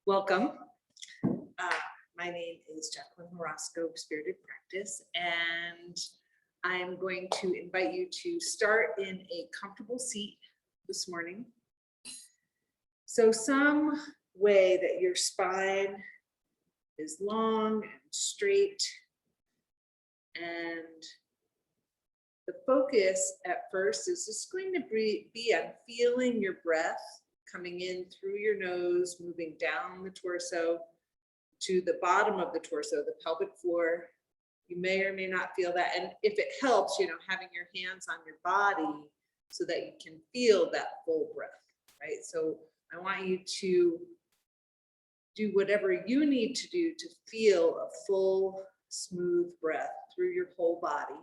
Welcome. My name is Jacqueline Horosco, Spirited Practice, and I am going to invite you to start in a comfortable seat this morning. So some way that your spine is long and straight, and the focus at first is just going to be on feeling your breath coming in through your nose, moving down the torso to the bottom of the torso, the pelvic floor. You may or may not feel that. And if it helps, having your hands on your body so that you can feel that full breath, right? So I want you to do whatever you need to do to feel a full, smooth breath through your whole body.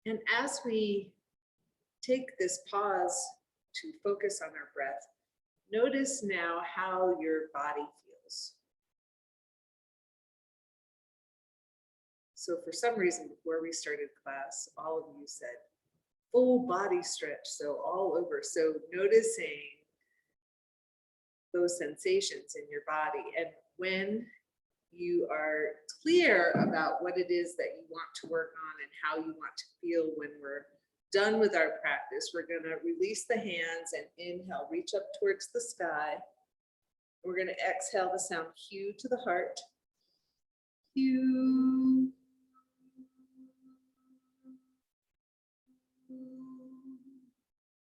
And as we take this pause to focus on our breath, notice now how your body feels. So for some reason, before we started class, all of you said full body stretch, so all over. So noticing those sensations in your body. And when you are clear about what it is that you want to work on and how you want to feel when we're done with our practice, we're going to release the hands and inhale, reach up towards the sky. We're going to exhale the sound Q to the heart. Q.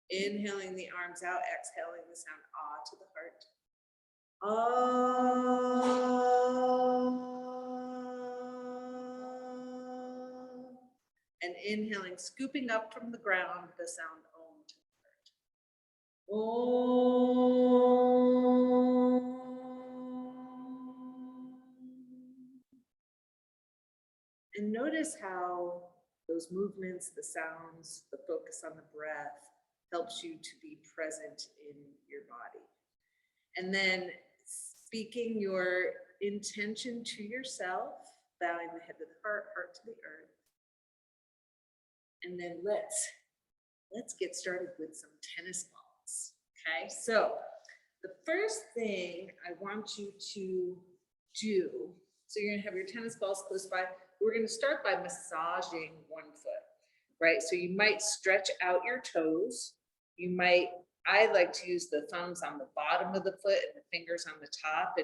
Inhaling the arms out, exhaling the sound ah to the heart. And inhaling, scooping up from the ground, the sound om to the heart. Om. And notice how those movements, the sounds, the focus on the breath helps you to be present in your body. And then speaking your intention to yourself, bowing the head to the heart, heart to the earth. And then let's get started with some tennis balls. Okay, so the first thing I want you to do, so you're gonna have your tennis balls close by. We're gonna start by massaging one foot, right? So you might stretch out your toes. I like to use the thumbs on the bottom of the foot and the fingers on the top,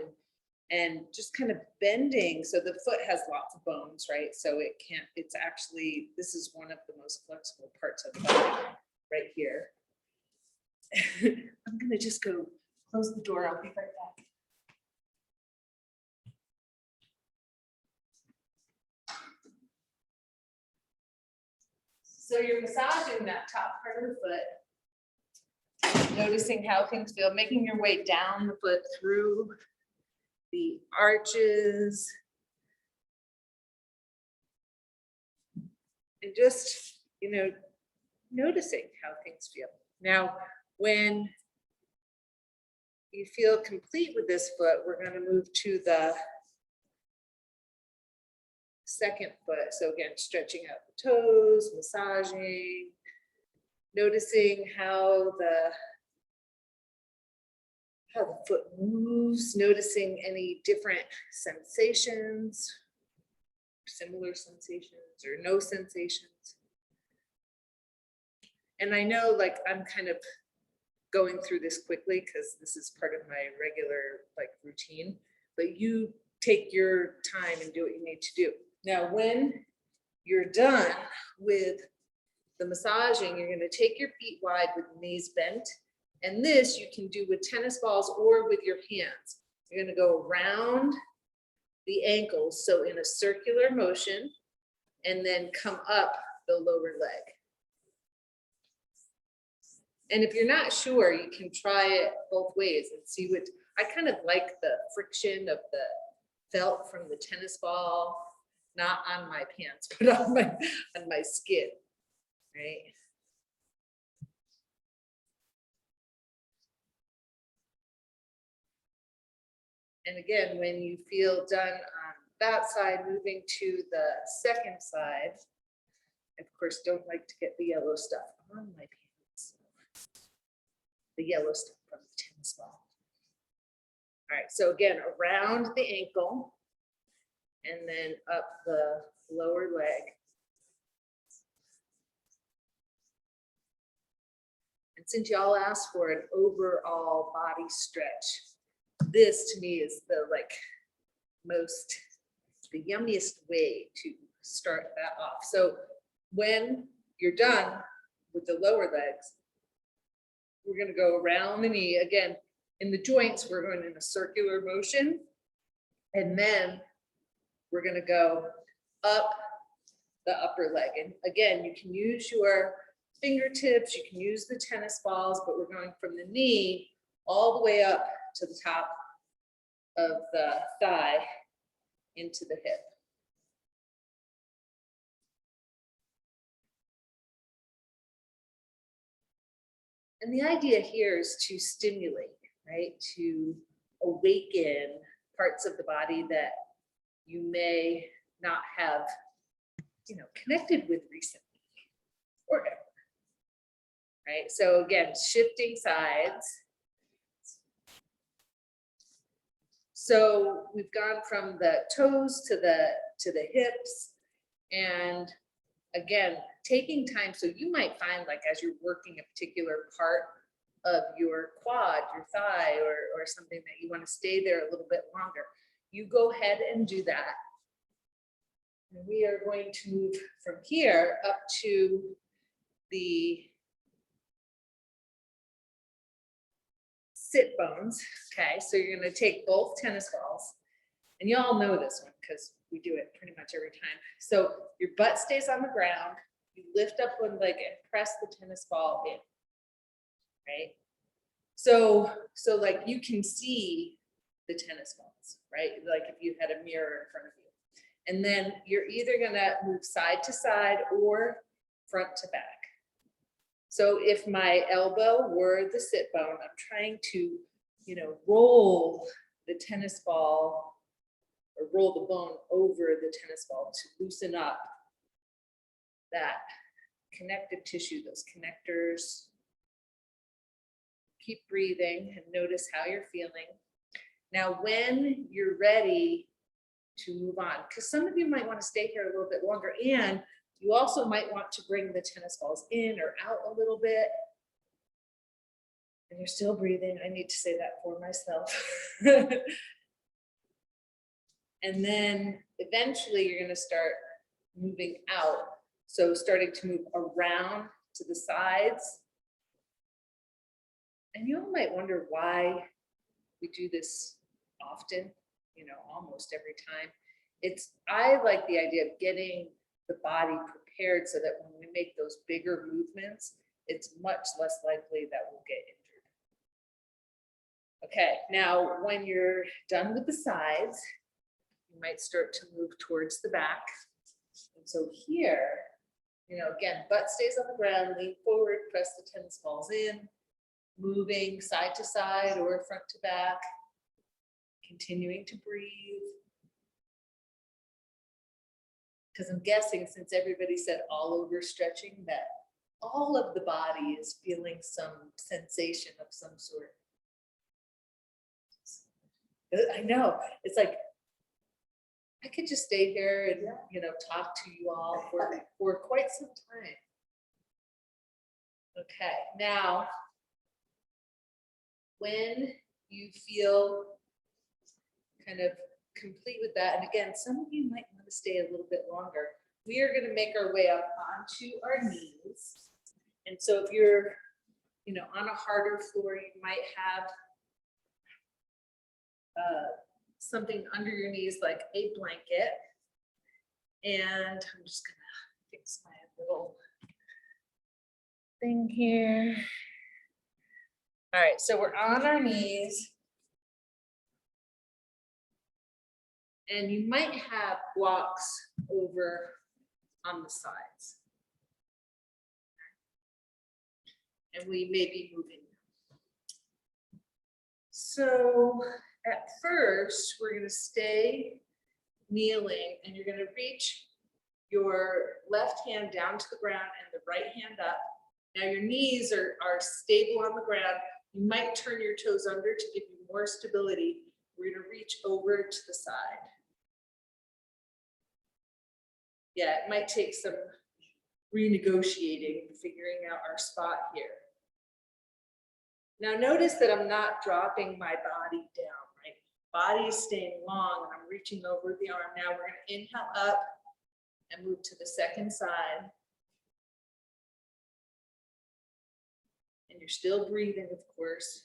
and just kind of bending. So the foot has lots of bones, right? So it's actually, this is one of the most flexible parts of the body right here. I'm gonna just go close the door. I'll be right back. So you're massaging that top part of the foot. Noticing how things feel, making your way down the foot through the arches. And just, noticing how things feel. Now, when you feel complete with this foot, we're going to move to the second foot. So again, stretching out the toes, massaging, noticing how the foot moves, noticing any different sensations, similar sensations or no sensations. And I know I'm kind of going through this quickly because this is part of my regular routine, but you take your time and do what you need to do. Now, when you're done with the massaging, you're going to take your feet wide with the knees bent. And this you can do with tennis balls or with your hands. You're going to go around the ankles, so in a circular motion, and then come up the lower leg. And if you're not sure, you can try it both ways and see what, I kind of like the friction of the felt from the tennis ball, not on my pants, but on my skin, right? And again, when you feel done on that side, moving to the second side, Of course, don't like to get the yellow stuff on my pants. The yellow stuff from the tennis ball. All right, so again, around the ankle and then up the lower leg. And since y'all asked for an overall body stretch, this to me is the the yummiest way to start that off. So when you're done with the lower legs, we're going to go around the knee again. In the joints, we're going in a circular motion, and then we're going to go up the upper leg. And again, you can use your fingertips, you can use the tennis balls, but we're going from the knee all the way up to the top of the thigh into the hip. And the idea here is to stimulate, right? To awaken parts of the body that you may not have, connected with recently or ever, right? So again, shifting sides. So we've gone from the toes to the hips, and again, taking time. So you might find, like, as you're working a particular part of your quad, your thigh, or something that you want to stay there a little bit longer, you go ahead and do that. And we are going to move from here up to the sit bones. Okay, so you're going to take both tennis balls, and y'all know this one because we do it pretty much every time. So your butt stays on the ground, you lift up one leg and press the tennis ball in, right? So like you can see the tennis balls, right? Like if you had a mirror in front of you. And then you're either gonna move side to side or front to back. So if my elbow were the sit bone, I'm trying to, roll the tennis ball or roll the bone over the tennis ball to loosen up that connective tissue, those connectors. Keep breathing and notice how you're feeling. Now, when you're ready to move on, because some of you might want to stay here a little bit longer, and you also might want to bring the tennis balls in or out a little bit. And you're still breathing. I need to say that for myself. And then eventually you're going to start moving out. So starting to move around to the sides. And you all might wonder why we do this often, almost every time. I like the idea of getting the body prepared so that when we make those bigger movements, it's much less likely that we'll get injured. Okay, now when you're done with the sides, you might start to move towards the back. And so here, again, butt stays on the ground, lean forward, press the tennis balls in, moving side to side or front to back, continuing to breathe. Because I'm guessing, since everybody said all over stretching, that all of the body is feeling some sensation of some sort. I know, it's like, I could just stay here and, talk to you all for quite some time. Okay, now, when you feel kind of complete with that, and again, some of you might want to stay a little bit longer, we are going to make our way up onto our knees. And so if you're, on a harder floor, you might have something under your knees like a blanket. And I'm just gonna fix my little thing here. All right, so we're on our knees. And you might have blocks over on the sides. And we may be moving. So at first, we're going to stay kneeling, and you're going to reach your left hand down to the ground and the right hand up. Now your knees are stable on the ground. You might turn your toes under to give you more stability. We're gonna reach over to the side. Yeah, it might take some renegotiating, figuring out our spot here. Now notice that I'm not dropping my body down, right? Body is staying long and I'm reaching over the arm. Now we're gonna inhale up and move to the second side. And you're still breathing, of course.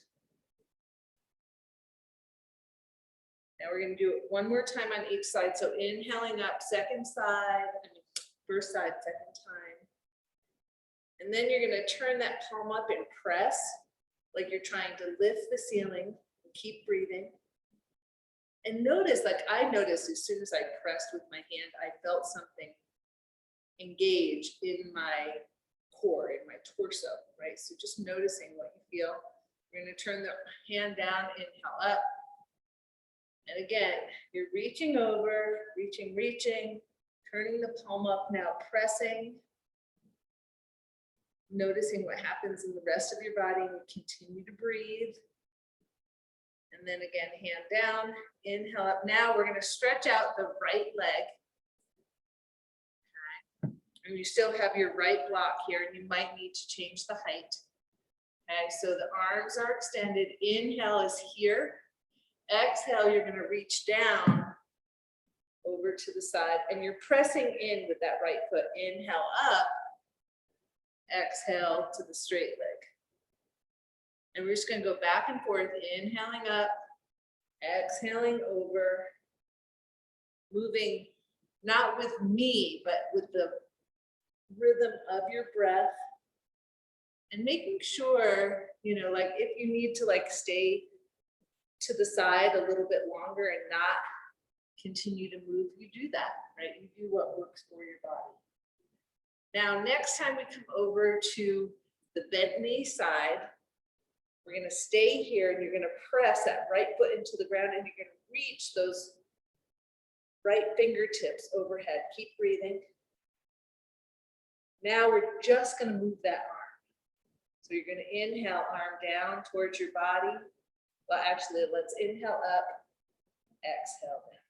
Now we're gonna do it one more time on each side. So inhaling up, second side, first side, second time. And then you're gonna turn that palm up and press like you're trying to lift the ceiling and keep breathing. And notice, like I noticed as soon as I pressed with my hand, I felt something engage in my core, in my torso, right? So just noticing what you feel. You're gonna turn the hand down, inhale up. And again, you're reaching over, reaching, turning the palm up now, pressing, noticing what happens in the rest of your body, and continue to breathe. And then again, hand down, inhale up. Now we're gonna stretch out the right leg. Okay. And you still have your right block here, and you might need to change the height. Okay, so the arms are extended. Inhale is here. Exhale, you're gonna reach down over to the side, and you're pressing in with that right foot. Inhale up, exhale to the straight leg. And we're just gonna go back and forth, inhaling up, exhaling over, moving not with me, but with the rhythm of your breath, and making sure, you know, like if you need to like stay to the side a little bit longer and not continue to move, you do that, right? You do what works for your body. Now, next time we come over to the bent knee side, we're gonna stay here and you're gonna press that right foot into the ground and you're gonna reach those right fingertips overhead. Keep breathing. Now we're just gonna move that arm. So you're gonna inhale, arm down towards your body. Well, actually, let's inhale up, exhale down.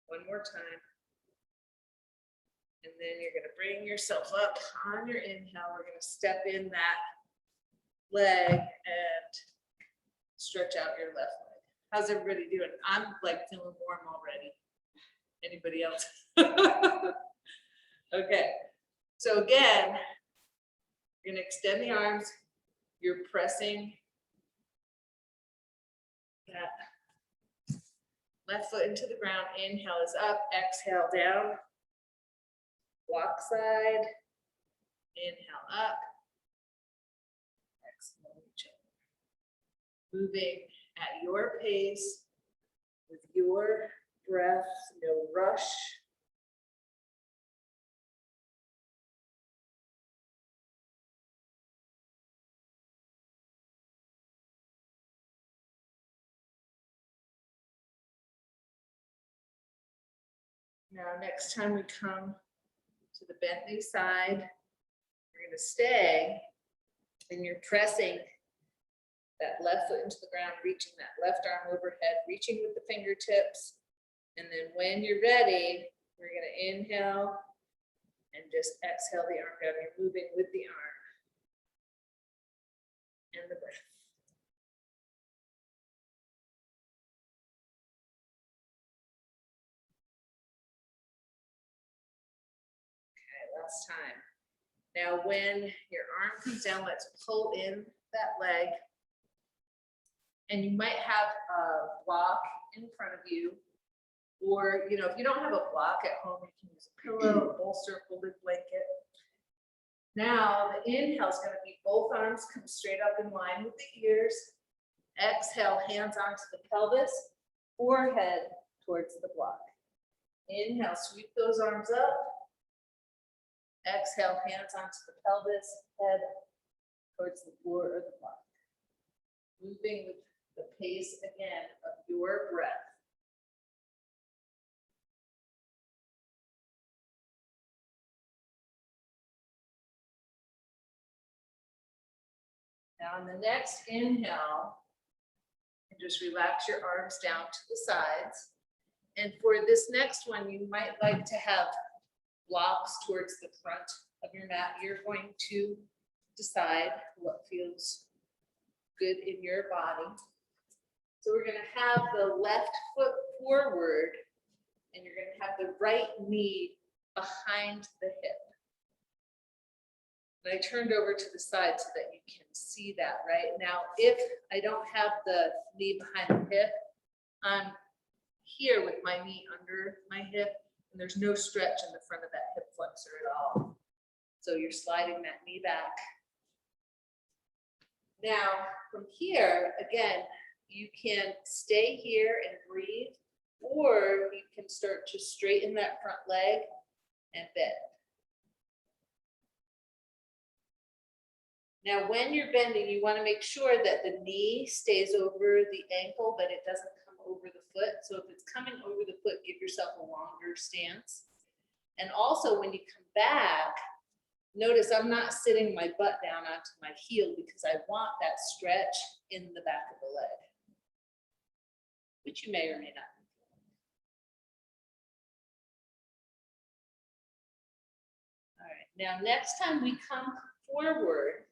One more time. And then you're gonna bring yourself up on your inhale. We're gonna step in that leg and stretch out your left leg. How's everybody doing? I'm like feeling warm already. Anybody else? Okay, so again, you're gonna extend the arms. You're pressing that left foot into the ground. Inhale is up, exhale down. Block side, inhale up, exhale, reach over. Moving at your pace, with your breath, no rush. Now, next time we come to the bent knee side, you're gonna stay and you're pressing that left foot into the ground, reaching that left arm overhead, reaching with the fingertips. And then when you're ready, we're gonna inhale and just exhale the arm down. You're moving with the arm and the breath. Last time. Now, when your arm comes down, let's pull in that leg. And you might have a block in front of you, or, you know, if you don't have a block at home, you can use a pillow, a bolster, a folded blanket. Now, the inhale is going to be both arms come straight up in line with the ears. Exhale, hands onto the pelvis, forehead towards the block. Inhale, sweep those arms up. Exhale, hands onto the pelvis, head towards the floor or the block. Moving with the pace again of your breath. Now on the next inhale, just relax your arms down to the sides. And for this next one, you might like to have blocks towards the front of your mat. You're going to decide what feels good in your body. So we're going to have the left foot forward, and you're going to have the right knee behind the hip. And I turned over to the side so that you can see that right now. If I don't have the knee behind the hip, I'm here with my knee under my hip, and there's no stretch in the front of that hip flexor at all. So you're sliding that knee back. Now, from here, again, you can stay here and breathe, or you can start to straighten that front leg and bend. Now, when you're bending, you want to make sure that the knee stays over the ankle, but it doesn't come over the foot. So if it's coming over the foot, give yourself a longer stance. And also when you come back, notice I'm not sitting my butt down onto my heel because I want that stretch in the back of the leg, which you may or may not. All right, now next time we come forward,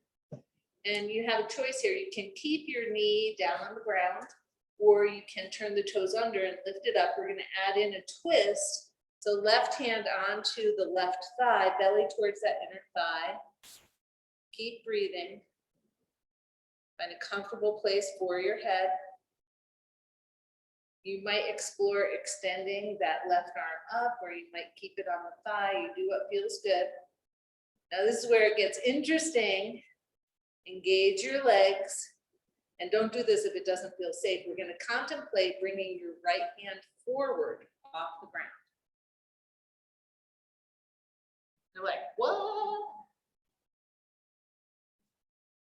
and you have a choice here. You can keep your knee down on the ground, or you can turn the toes under and lift it up. We're going to add in a twist. So left hand onto the left thigh, belly towards that inner thigh. Keep breathing. Find a comfortable place for your head. You might explore extending that left arm up, or you might keep it on the thigh. You do what feels good. Now this is where it gets interesting. Engage your legs, and don't do this if it doesn't feel safe. We're going to contemplate bringing your right hand forward off the ground. You're like, what?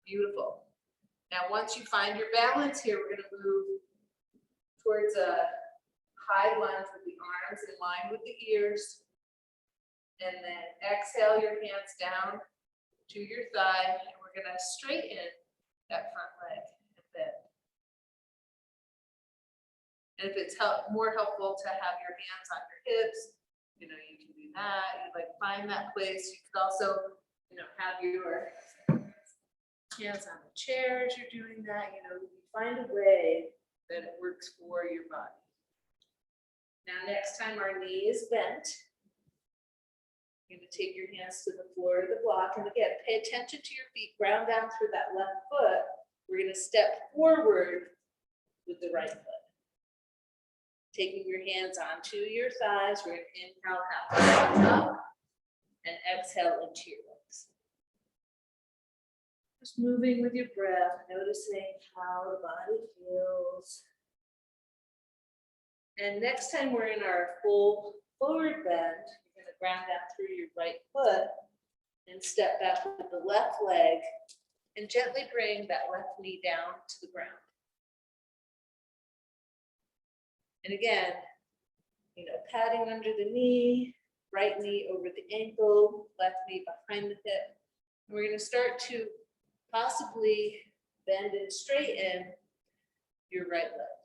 Beautiful. Now, once you find your balance here, we're going to move towards a high lunge with the arms in line with the ears. And then exhale your hands down to your thigh. We're going to straighten that front leg and bend. And if it's more helpful to have your hands on your hips, you know, you can do that. You like find that place. You could also, you know, have your hands on the chair as you're doing that. You know, you find a way that it works for your body. Now, next time our knee is bent, you're going to take your hands to the floor of the block. And again, pay attention to your feet, ground down through that left foot. We're going to step forward with the right foot. Taking your hands onto your thighs, we're going to inhale, half up, and exhale into your legs. Just moving with your breath, noticing how the body feels. And next time we're in our full forward bend, ground down through your right foot and step back with the left leg and gently bring that left knee down to the ground. And again, you know, patting under the knee, right knee over the ankle, left knee behind the hip. And we're going to start to possibly bend and straighten your right leg.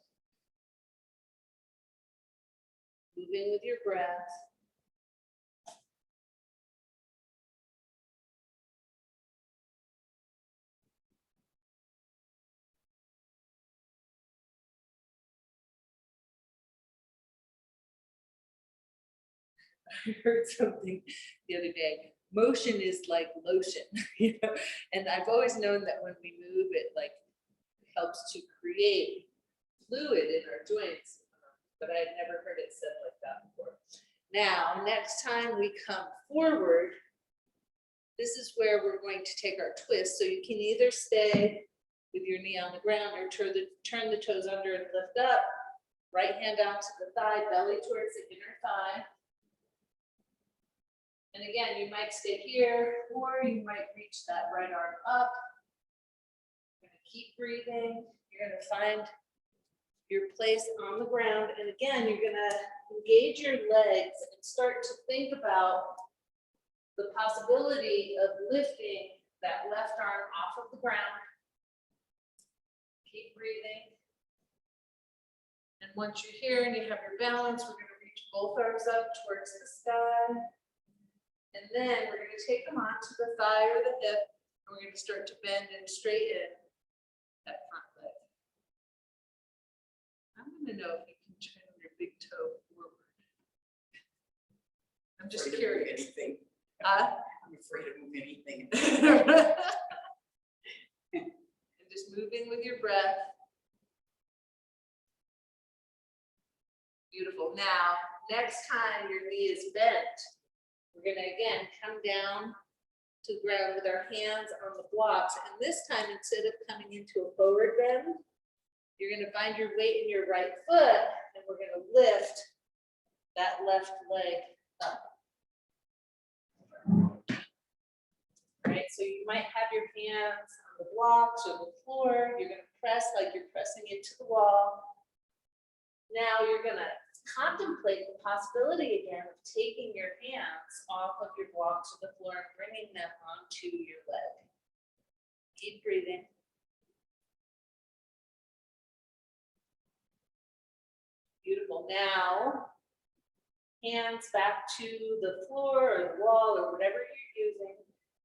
Moving with your breath. I heard something the other day. Motion is like lotion, you know, and I've always known that when we move, it like helps to create fluid in our joints, but I had never heard it said like that before. Now, next time we come forward, this is where we're going to take our twist. So you can either stay with your knee on the ground or turn the toes under and lift up. Right hand out to the thigh, belly towards the inner thigh. And again, you might stay here, or you might reach that right arm up. You're going to keep breathing. You're going to find your place on the ground. And again, you're gonna engage your legs and start to think about the possibility of lifting that left arm off of the ground. Keep breathing. And once you're here and you have your balance, we're gonna reach both arms up towards the sky. And then we're gonna take them onto the thigh or the hip, and we're gonna start to bend and straighten that front leg. I'm gonna know if you can turn your big toe forward. I'm just curious. Anything. I'm afraid to move anything. And just moving with your breath. Beautiful. Now, next time your knee is bent, we're gonna again come down to the ground with our hands on the blocks. And this time, instead of coming into a forward bend, you're gonna find your weight in your right foot, and we're gonna lift that left leg up. Right, so you might have your hands on the blocks or the floor. You're gonna press like you're pressing into the wall. Now you're gonna contemplate the possibility again of taking your hands off of your blocks or the floor and bringing them onto your leg. Keep breathing. Beautiful. Now, hands back to the floor or the wall or whatever you're using.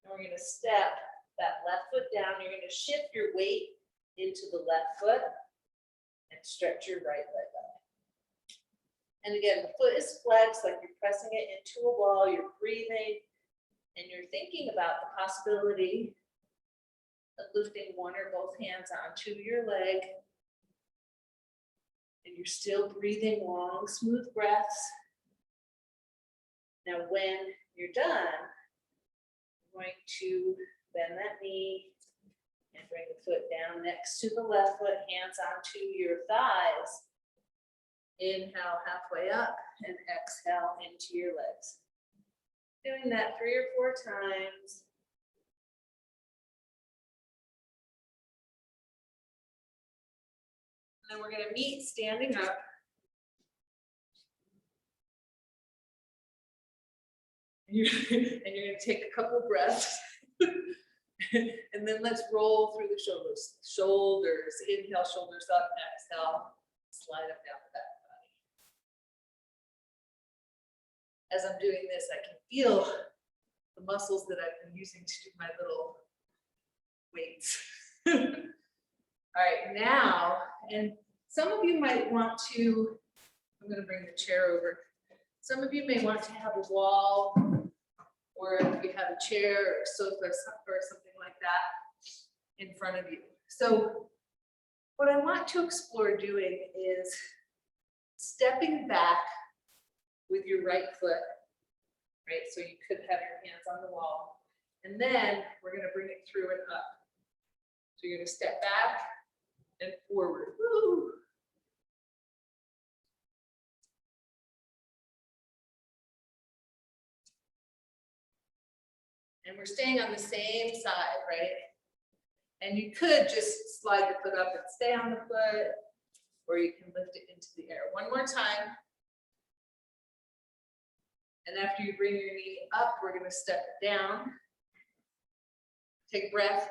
And we're gonna step that left foot down. You're gonna shift your weight into the left foot and stretch your right leg up. And again, the foot is flexed like you're pressing it into a wall, you're breathing, and you're thinking about the possibility of lifting one or both hands onto your leg. And you're still breathing long, smooth breaths. Now, when you're done, you're going to bend that knee and bring the foot down next to the left foot, hands onto your thighs. Inhale halfway up and exhale into your legs. Doing that 3 or 4 times. And then we're going to meet standing up. And you're going to take a couple breaths. And then let's roll through the shoulders. Shoulders, inhale, shoulders up, exhale, slide up down the back. As I'm doing this, I can feel the muscles that I've been using to do my little weights. All right, now, and some of you might want to, I'm going to bring the chair over. Some of you may want to have a wall, or if you have a chair or a sofa or something like that in front of you. So what I want to explore doing is stepping back with your right foot, right? So you could have your hands on the wall. And then we're gonna bring it through and up. So you're gonna step back and forward. Woo. And we're staying on the same side, right? And you could just slide the foot up and stay on the foot, or you can lift it into the air. One more time. And after you bring your knee up, we're going to step it down. Take a breath.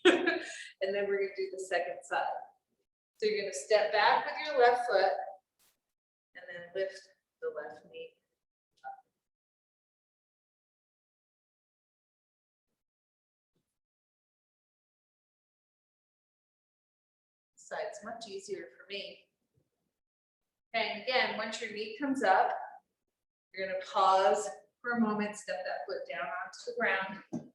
And then we're going to do the second side. So you're going to step back with your left foot and then lift the left knee up. This side's much easier for me. Okay, and again, once your knee comes up, you're going to pause for a moment, step that foot down onto the ground.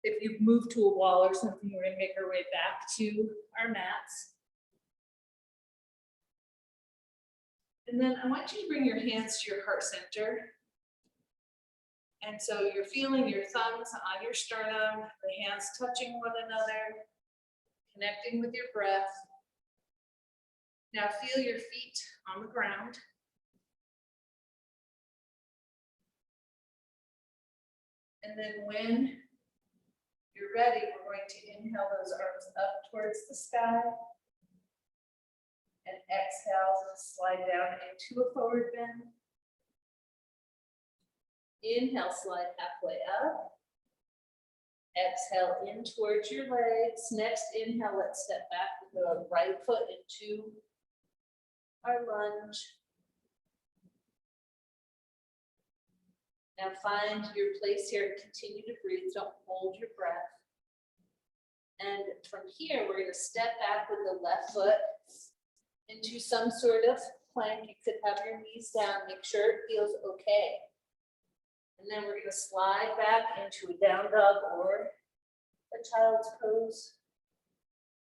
If you've moved to a wall or something, we're going to make our way back to our mats. And then I want you to bring your hands to your heart center. And so you're feeling your thumbs on your sternum, the hands touching one another, connecting with your breath. Now feel your feet on the ground. And then when you're ready, we're going to inhale those arms up towards the sky. And exhale, slide down into a forward bend. Inhale, slide halfway up. Exhale in towards your legs. Next inhale, let's step back with the right foot into our lunge. Now find your place here and continue to breathe. Don't hold your breath. And from here, we're going to step back with the left foot into some sort of plank. You could have your knees down. Make sure it feels okay. And then we're going to slide back into a down dog or a child's pose.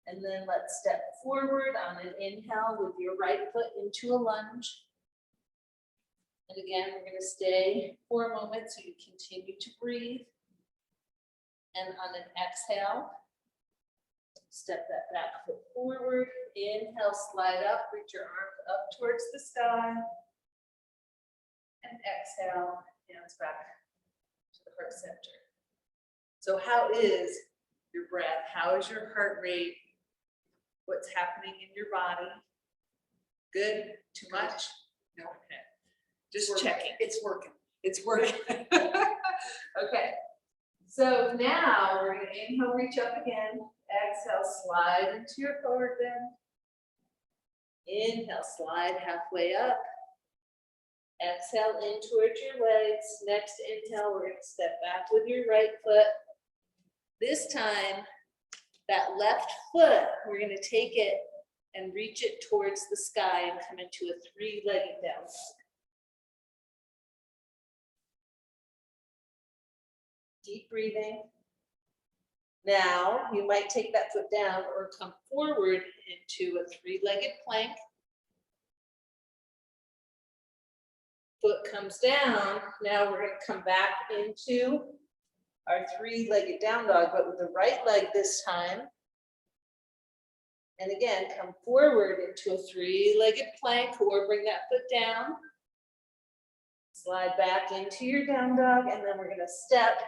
And then let's step forward on an inhale with your right foot into a lunge. And again, we're going to stay for a moment so you continue to breathe. And on an exhale, step that back foot forward. Inhale, slide up, reach your arms up towards the sky. And exhale, hands back to the heart center. So how is your breath? How is your heart rate? What's happening in your body? Good? Too much? No. Okay. Just checking. It's working. It's working. Okay. So now we're going to inhale, reach up again. Exhale, slide into your forward bend. Inhale, slide halfway up. Exhale in towards your legs. Next inhale, we're going to step back with your right foot. This time, that left foot, we're going to take it and reach it towards the sky and come into a three-legged down dog. Deep breathing. Now, you might take that foot down or come forward into a three-legged plank. Foot comes down. Now we're going to come back into our three-legged down dog, but with the right leg this time. And again, come forward into a three-legged plank or bring that foot down. Slide back into your down dog, and then we're going to step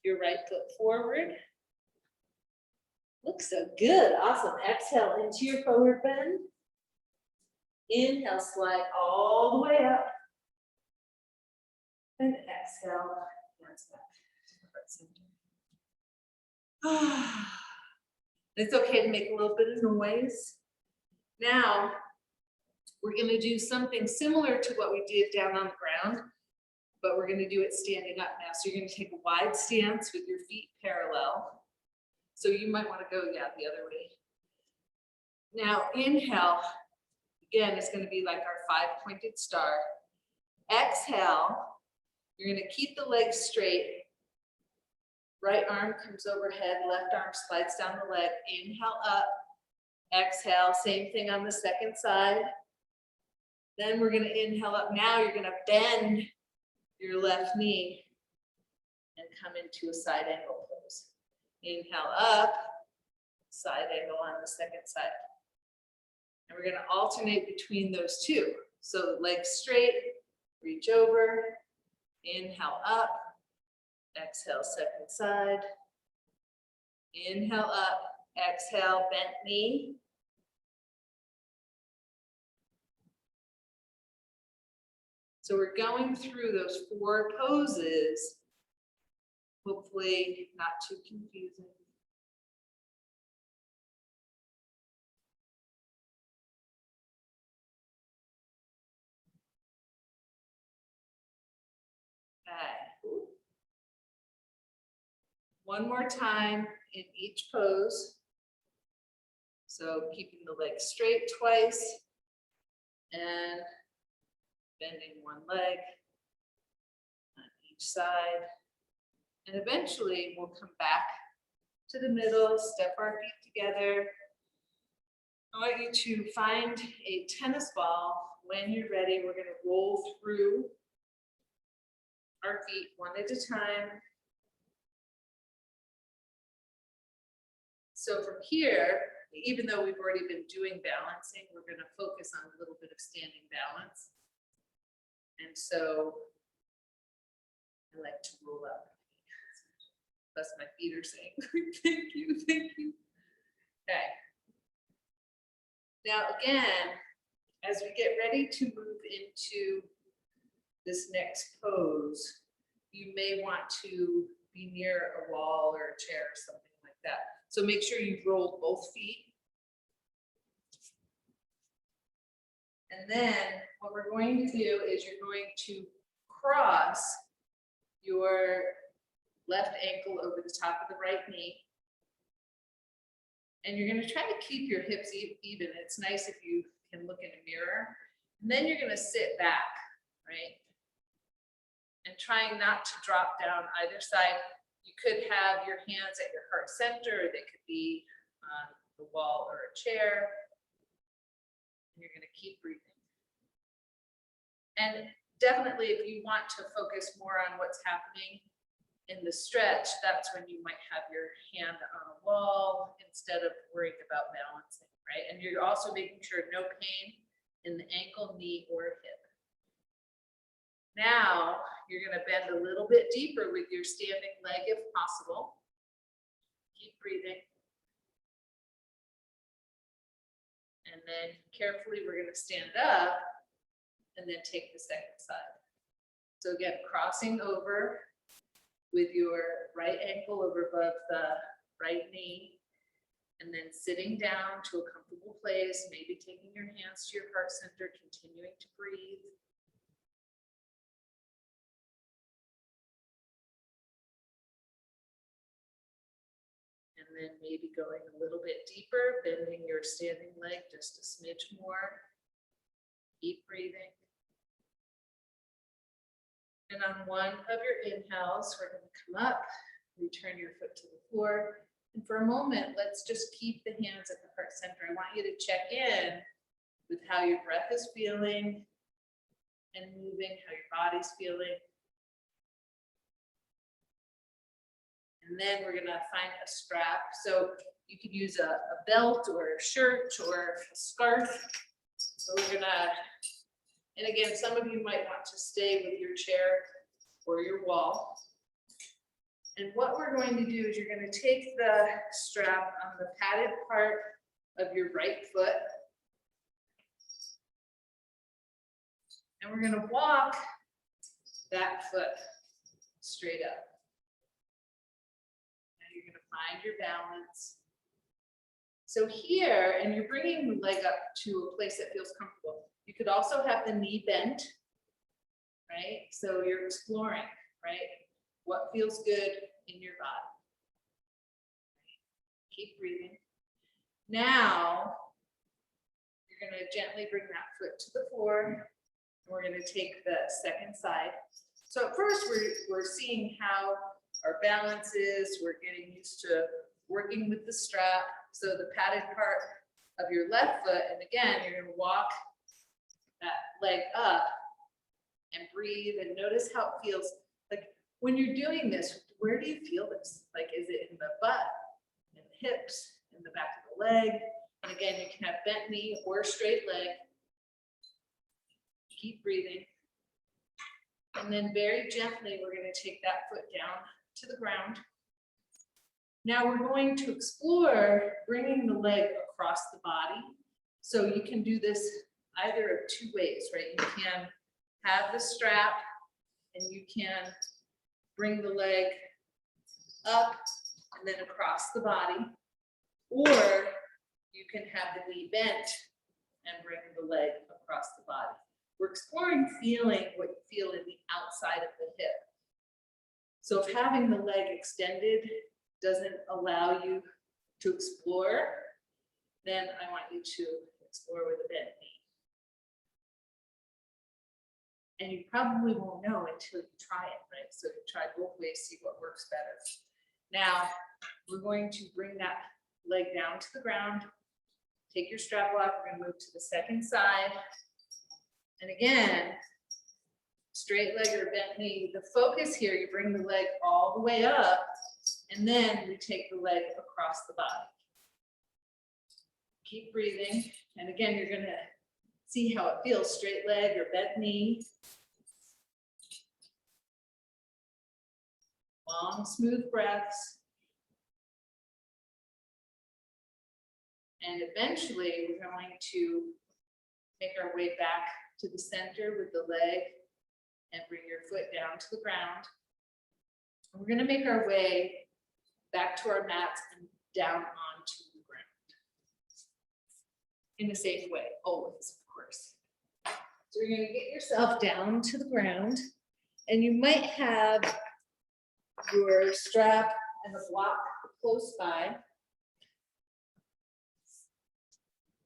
your right foot forward. Looks so good. Awesome. Exhale into your forward bend. Inhale, slide all the way up. And exhale, hands back to the heart center. It's okay to make a little bit of noise. Now, we're going to do something similar to what we did down on the ground, but we're going to do it standing up now. So you're going to take a wide stance with your feet parallel. So you might want to go, the other way. Now, inhale, again, is going to be like our five-pointed star. Exhale, you're going to keep the legs straight. Right arm comes overhead, left arm slides down the leg. Inhale up, exhale, same thing on the second side. Then we're going to inhale up. Now you're going to bend your left knee and come into a side angle pose. Inhale up, side angle on the second side. And we're going to alternate between those two. So legs straight, reach over, inhale up, exhale second side, inhale up, exhale bent knee. So we're going through those 4 poses, hopefully not too confusing. Okay. One more time in each pose. So keeping the legs straight twice and bending one leg on each side. And eventually we'll come back to the middle, step our feet together. I want you to find a tennis ball. When you're ready, we're going to roll through our feet one at a time. So from here, even though we've already been doing balancing, we're going to focus on a little bit of standing balance. And so I like to roll up. Plus my feet are saying, thank you, thank you. Okay. Now, again, as we get ready to move into this next pose, you may want to be near a wall or a chair or something like that. So make sure you've rolled both feet. And then what we're going to do is you're going to cross your left ankle over the top of the right knee. And you're going to try to keep your hips even. It's nice if you can look in a mirror. And then you're going to sit back, right? And trying not to drop down either side. You could have your hands at your heart center, or they could be on the wall or a chair. And you're going to keep breathing. And definitely, if you want to focus more on what's happening in the stretch, that's when you might have your hand on a wall instead of worrying about balancing, right? And you're also making sure no pain in the ankle, knee, or hip. Now, you're going to bend a little bit deeper with your standing leg if possible. Keep breathing. And then carefully, we're going to stand up and then take the second side. So again, crossing over with your right ankle over above the right knee, and then sitting down to a comfortable place, maybe taking your hands to your heart center, continuing to breathe. And then maybe going a little bit deeper, bending your standing leg just a smidge more. Keep breathing. And on one of your inhales, we're going to come up, return your foot to the floor. And for a moment, let's just keep the hands at the heart center. I want you to check in with how your breath is feeling and moving, how your body's feeling. And then we're going to find a strap. So you could use a belt or a shirt or a scarf. So we're going to, and again, some of you might want to stay with your chair or your wall. And what we're going to do is you're going to take the strap on the padded part of your right foot. And we're going to walk that foot straight up. Now you're going to find your balance. So here, and you're bringing the leg up to a place that feels comfortable. You could also have the knee bent, right? So you're exploring, right? What feels good in your body. Keep breathing. Now, you're going to gently bring that foot to the floor. And we're going to take the second side. So at first, we're seeing how our balance is. We're getting used to working with the strap. So the padded part of your left foot, and again, you're going to walk that leg up and breathe and notice how it feels. Like when you're doing this, where do you feel this? Like, is it in the butt, in the hips, in the back of the leg? And again, you can have bent knee or straight leg. Keep breathing. And then very gently, we're going to take that foot down to the ground. Now we're going to explore bringing the leg across the body. So you can do this either of two ways, right? You can have the strap and you can bring the leg up and then across the body, or you can have the knee bent and bring the leg across the body. We're exploring feeling what you feel in the outside of the hip. So if having the leg extended doesn't allow you to explore, then I want you to explore with a bent knee. And you probably won't know until you try it, right? So you try both ways, see what works better. Now, we're going to bring that leg down to the ground. Take your strap off. We're going to move to the second side. And again, straight leg or bent knee. The focus here, you bring the leg all the way up, and then we take the leg across the body. Keep breathing. And again, you're going to see how it feels, straight leg or bent knee. Long, smooth breaths. And eventually we're going to make our way back to the center with the leg and bring your foot down to the ground. And we're going to make our way back to our mats and down onto the ground. In a safe way, always, of course. So you're going to get yourself down to the ground, and you might have your strap and a block close by.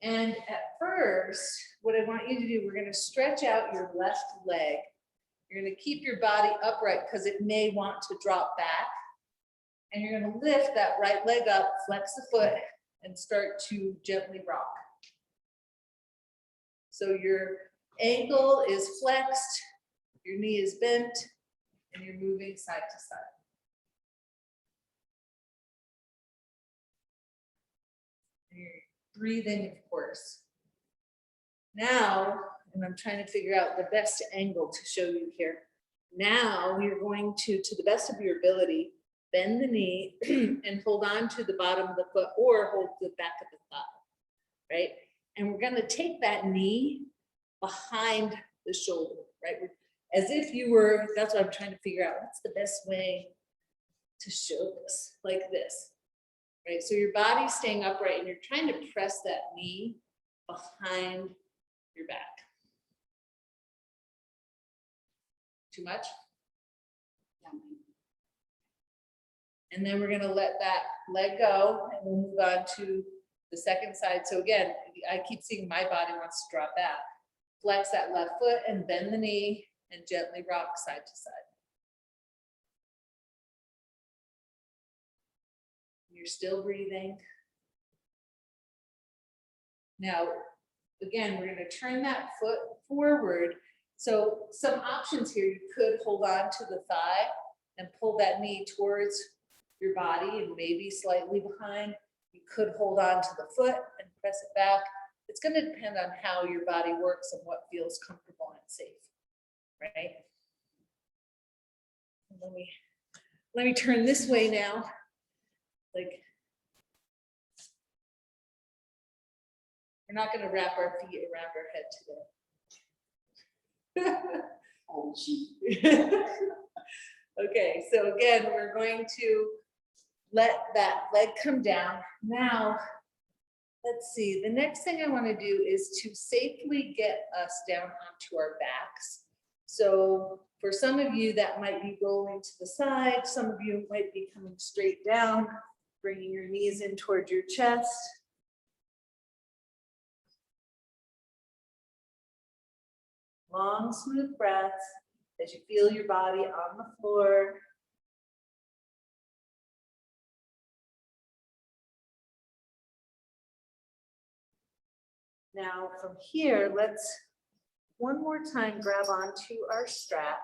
And at first, what I want you to do, we're going to stretch out your left leg. You're going to keep your body upright because it may want to drop back. And you're going to lift that right leg up, flex the foot, and start to gently rock. So your ankle is flexed, your knee is bent, and you're moving side to side. And you're breathing, of course. Now, and I'm trying to figure out the best angle to show you here. Now you're going to the best of your ability, bend the knee and hold on to the bottom of the foot or hold the back of the thigh, right? And we're going to take that knee behind the shoulder, right? As if you were, that's what I'm trying to figure out. What's the best way to show this? Like this, right? So your body's staying upright and you're trying to press that knee behind your back. Too much? And then we're going to let that leg go and we'll move on to the second side. So again, I keep seeing my body wants to drop back. Flex that left foot and bend the knee and gently rock side to side. You're still breathing. Now, again, we're going to turn that foot forward. So some options here, you could hold on to the thigh and pull that knee towards your body and maybe slightly behind. You could hold on to the foot and press it back. It's going to depend on how your body works and what feels comfortable and safe, right? And let me turn this way now. Like, we're not going to wrap our feet around our head today. Oh, gee. Okay, so again, we're going to let that leg come down. Now, let's see, the next thing I want to do is to safely get us down onto our backs. So for some of you, that might be rolling to the side. Some of you might be coming straight down, bringing your knees in toward your chest. Long, smooth breaths as you feel your body on the floor. Now from here, let's one more time grab onto our strap.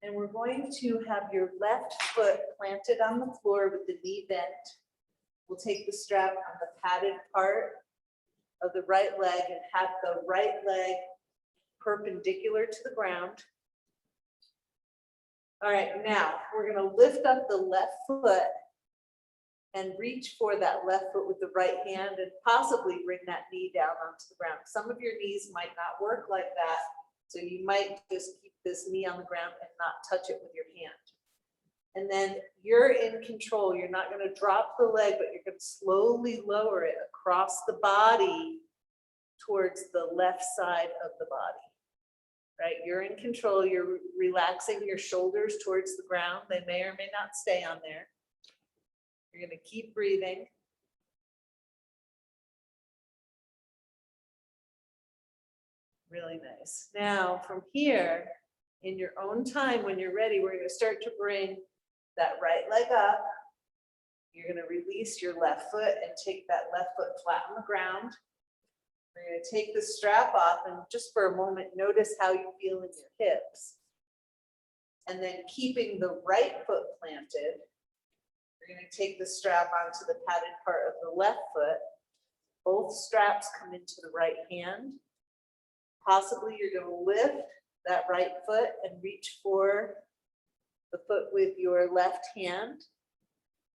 And we're going to have your left foot planted on the floor with the knee bent. We'll take the strap on the padded part of the right leg and have the right leg perpendicular to the ground. All right, now we're going to lift up the left foot and reach for that left foot with the right hand and possibly bring that knee down onto the ground. Some of your knees might not work like that, so you might just keep this knee on the ground and not touch it with your hand. And then you're in control. You're not going to drop the leg, but you're going to slowly lower it across the body towards the left side of the body. Right? You're in control. You're relaxing your shoulders towards the ground. They may or may not stay on there. You're going to keep breathing. Really nice. Now from here, in your own time, when you're ready, we're going to start to bring that right leg up. You're going to release your left foot and take that left foot flat on the ground. We're going to take the strap off and just for a moment, notice how you feel in your hips. And then keeping the right foot planted, we're going to take the strap onto the padded part of the left foot. Both straps come into the right hand. Possibly you're going to lift that right foot and reach for the foot with your left hand.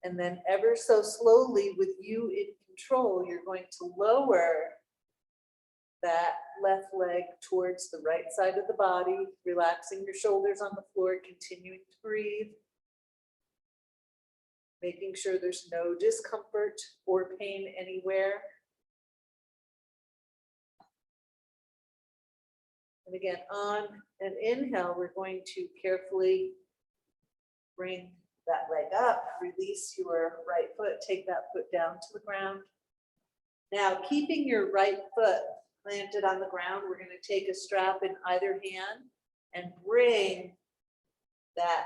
And then ever so slowly, with you in control, you're going to lower that left leg towards the right side of the body, relaxing your shoulders on the floor, continuing to breathe, making sure there's no discomfort or pain anywhere. And again, on an inhale, we're going to carefully bring that leg up, release your right foot, take that foot down to the ground. Now, keeping your right foot planted on the ground, we're going to take a strap in either hand and bring that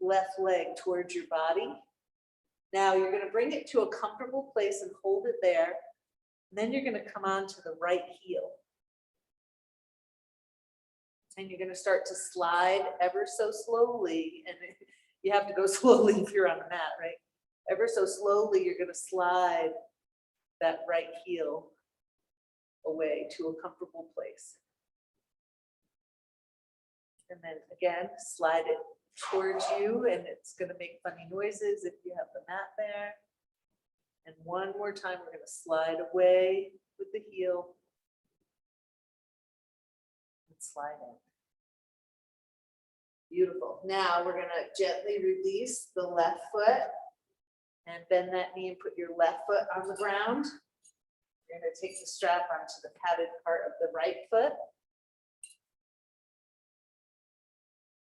left leg towards your body. Now, you're going to bring it to a comfortable place and hold it there. And then you're going to come on to the right heel. And you're going to start to slide ever so slowly. And you have to go slowly if you're on the mat, right? Ever so slowly, you're going to slide that right heel away to a comfortable place. And then again, slide it towards you, and it's going to make funny noises if you have the mat there. And one more time, we're going to slide away with the heel and slide in. Beautiful. Now we're going to gently release the left foot and bend that knee and put your left foot on the ground. You're going to take the strap onto the padded part of the right foot.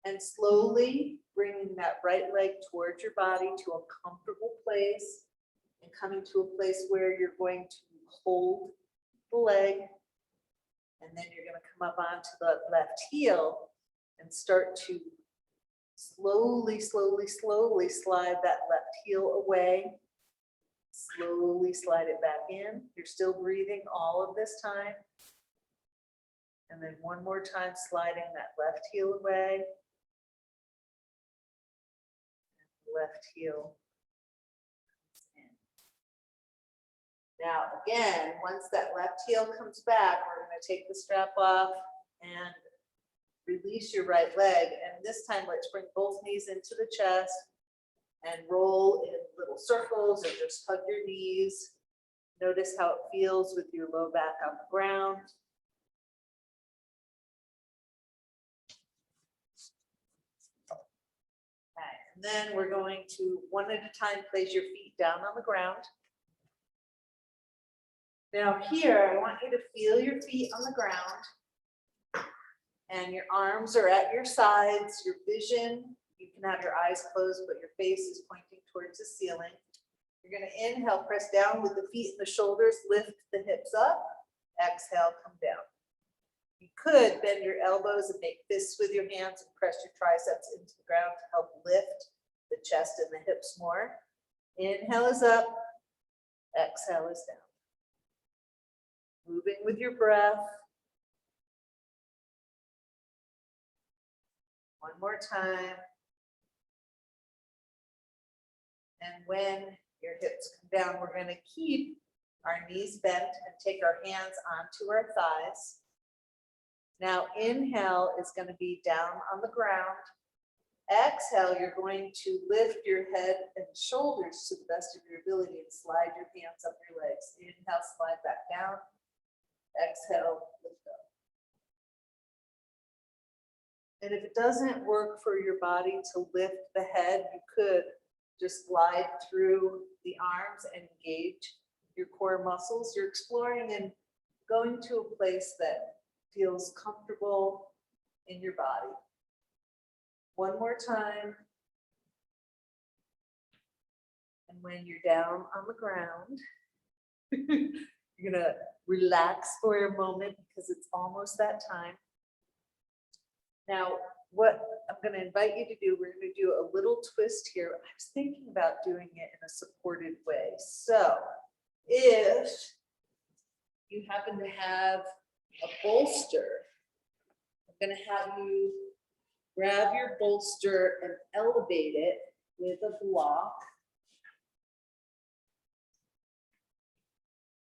And slowly bringing that right leg towards your body to a comfortable place and coming to a place where you're going to hold the leg. And then you're going to come up onto the left heel and start to slowly, slowly, slowly slide that left heel away. Slowly slide it back in. You're still breathing all of this time. And then one more time, sliding that left heel away. Left heel comes in. Now, again, once that left heel comes back, we're going to take the strap off and release your right leg. And this time, let's bring both knees into the chest and roll in little circles or just hug your knees. Notice how it feels with your low back on the ground. Okay, and then we're going to, one at a time, place your feet down on the ground. Now here, I want you to feel your feet on the ground and your arms are at your sides, your vision. You can have your eyes closed, but your face is pointing towards the ceiling. You're going to inhale, press down with the feet and the shoulders, lift the hips up. Exhale, come down. You could bend your elbows and make fists with your hands and press your triceps into the ground to help lift the chest and the hips more. Inhale is up, exhale is down. Moving with your breath. One more time. And when your hips come down, we're going to keep our knees bent and take our hands onto our thighs. Now inhale is going to be down on the ground. Exhale, you're going to lift your head and shoulders to the best of your ability and slide your hands up your legs. Inhale, slide back down. Exhale, lift up. And if it doesn't work for your body to lift the head, you could just glide through the arms and engage your core muscles. You're exploring and going to a place that feels comfortable in your body. One more time. And when you're down on the ground, you're going to relax for a moment because it's almost that time. Now, what I'm going to invite you to do, we're going to do a little twist here. I was thinking about doing it in a supported way. So if you happen to have a bolster, I'm going to have you grab your bolster and elevate it with a block.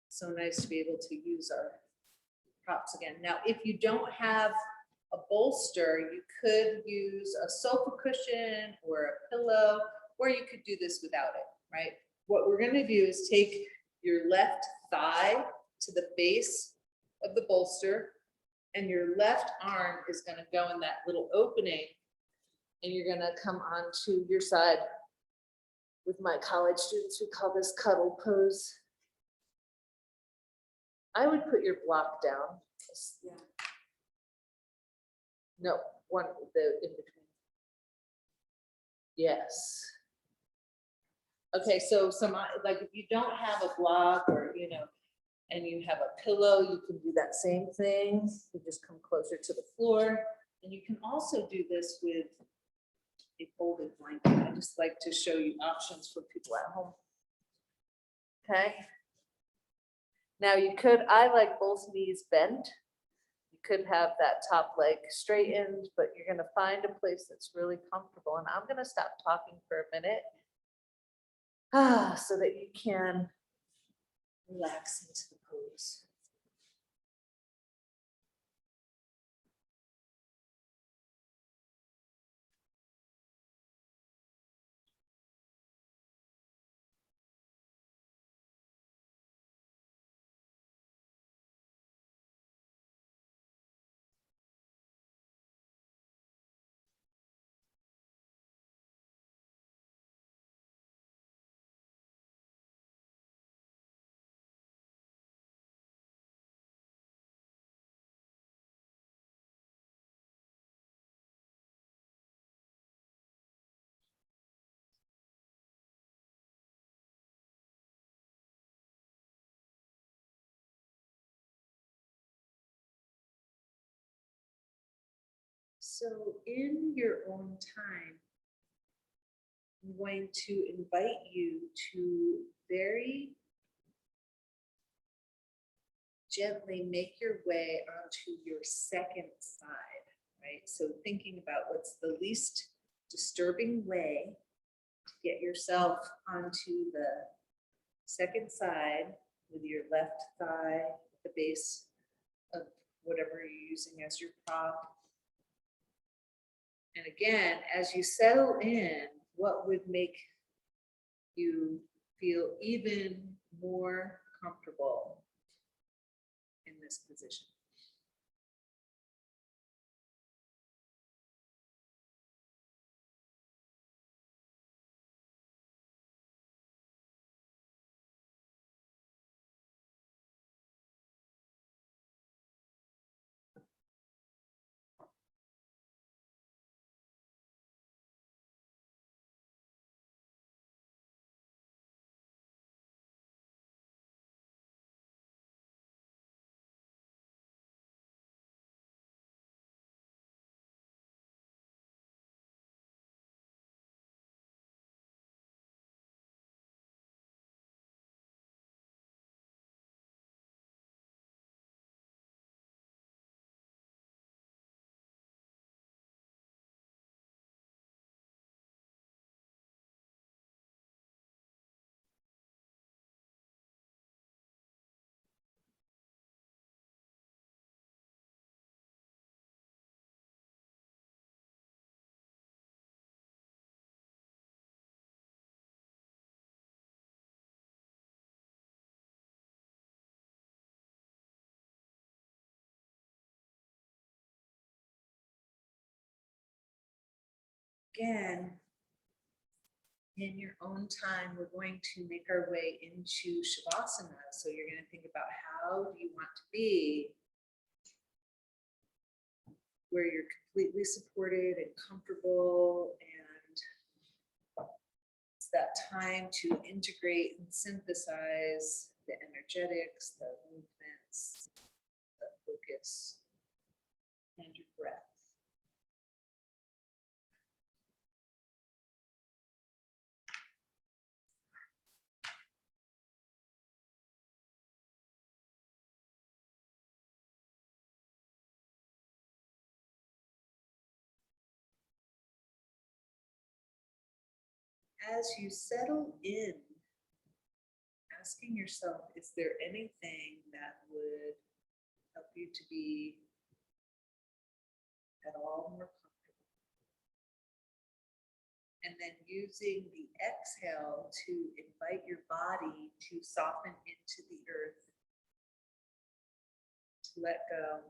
So nice to be able to use our props again. Now, if you don't have a bolster, you could use a sofa cushion or a pillow, or you could do this without it. right? What we're gonna do is take your left thigh to the base of the bolster, and your left arm is gonna go in that little opening, and you're gonna come onto your side. With my college students, we call this cuddle pose. I would put your block down. Yeah. No, one, the in between. Yes. Okay, so like if you don't have a block or, and you have a pillow, you can do that same thing. You just come closer to the floor. And you can also do this with a folded blanket. I just like to show you options for people at home. Okay. Now I like both knees bent. You could have that top leg straightened, but you're gonna find a place that's really comfortable. And I'm gonna stop talking for a minute. So that you can relax into the pose. So in your own time, I'm going to invite you to very gently make your way onto your second side, right? So thinking about what's the least disturbing way to get yourself onto the second side with your left thigh at the base of whatever you're using as your prop. And again, as you settle in, what would make you feel even more comfortable in this position? Again, in your own time, we're going to make our way into Shavasana. So you're going to think about how do you want to be where you're completely supported and comfortable, and it's that time to integrate and synthesize the energetics, the movements, the focus, and your breath. As you settle in, asking yourself, is there anything that would help you to be at all more comfortable? And and then using the exhale to invite your body to soften into the earth, to let go.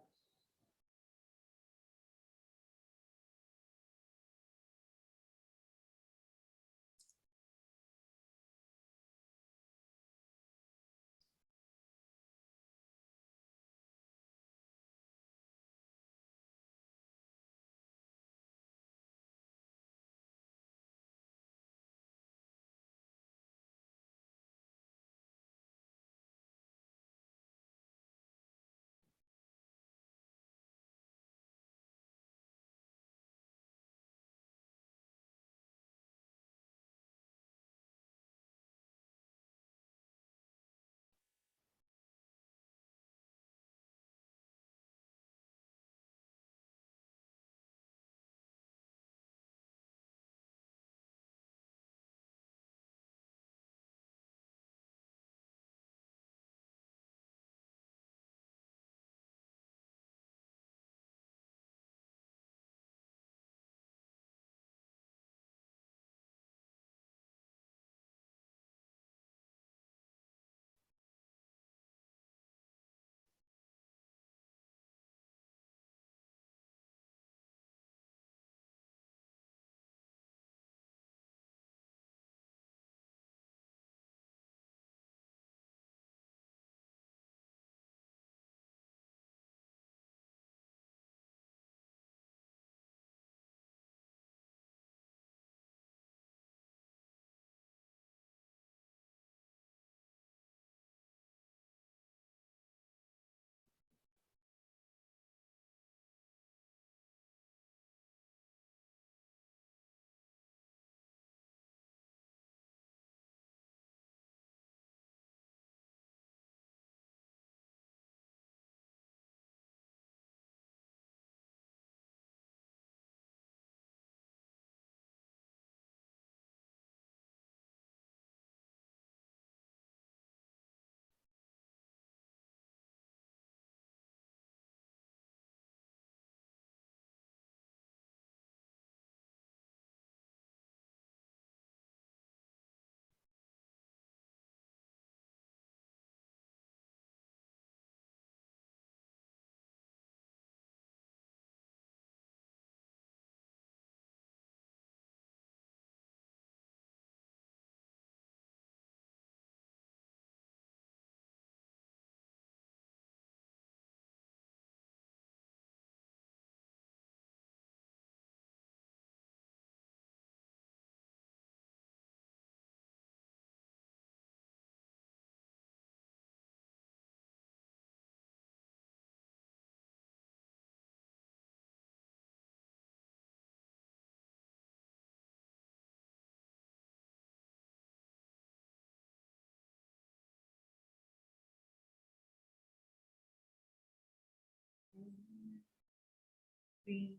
Breathe, breathe,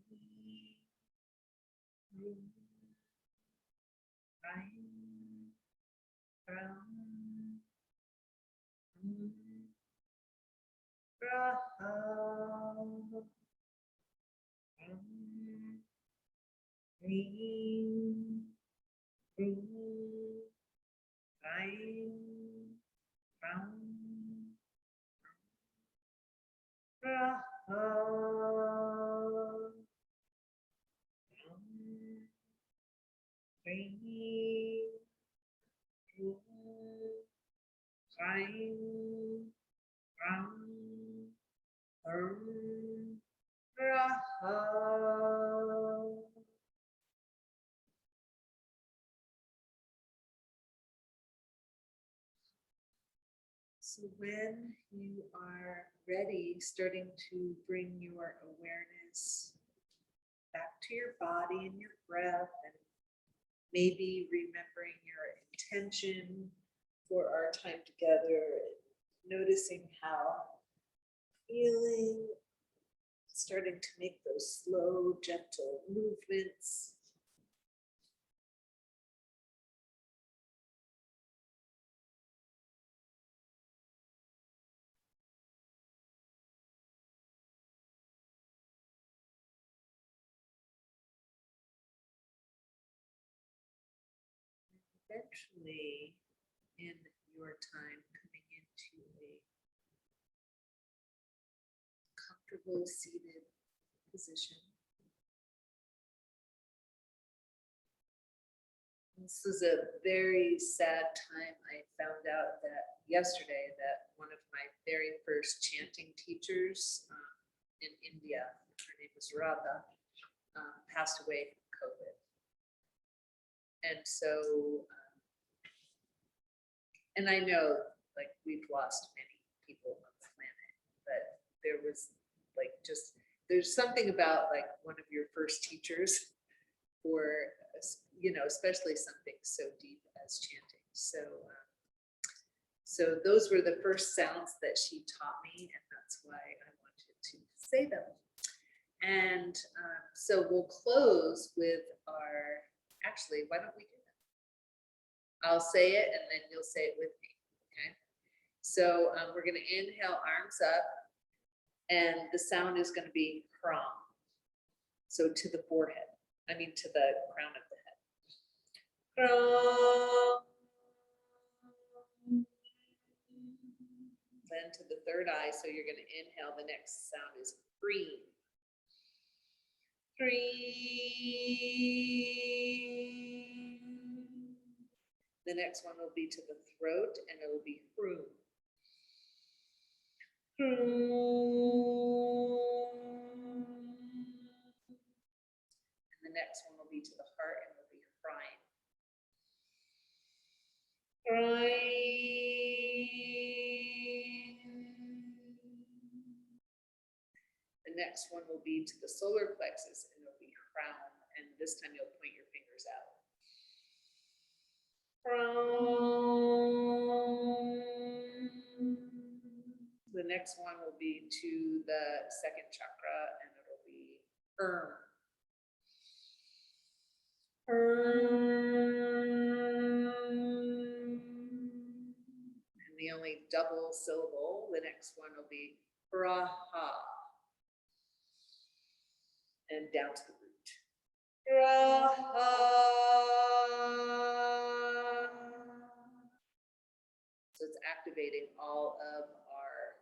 in, down, out, in, breathe, breathe, in, down, out, in, breathe, breathe, in, down, so when you are ready, starting to bring your awareness back to your body and your breath, and maybe remembering your intention for our time together, noticing how feeling, starting to make those slow, gentle movements. eventually, in your time, coming into a comfortable seated position. This was a very sad time. I found out that yesterday that one of my very first chanting teachers in India, her name was Radha, passed away from COVID. And so, and I know like we've lost many people on the planet, but there was like just, there's something about like one of your first teachers for, you know, especially something so deep as chanting. So, so those were the first sounds that she taught me, and that's why I wanted to say them. And so we'll close with our, actually, why don't we do that? I'll say it and then you'll say it with me, okay? So we're gonna inhale, arms up, and the sound is gonna be Kram. So to the forehead, I mean to the crown of the head. Kram. Then to the third eye, so you're gonna inhale, the next sound is Cream. The next one will be to the throat, and it will be Hroom. And the next one will be to the heart, and it will be Crying. The next one will be to the solar plexus, and it'll be Crown, and this time you'll point your fingers out. The next one will be to the second chakra, and it'll be And the only double syllable, the next one will be Raha. And down to the root. Raha. So it's activating all of our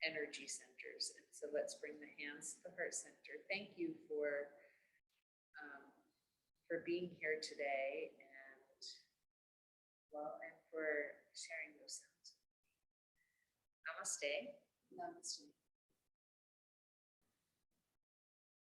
energy centers. And so let's bring the hands to the heart center. Thank you for being here today, and well, and for sharing those sounds. Namaste. Namaste.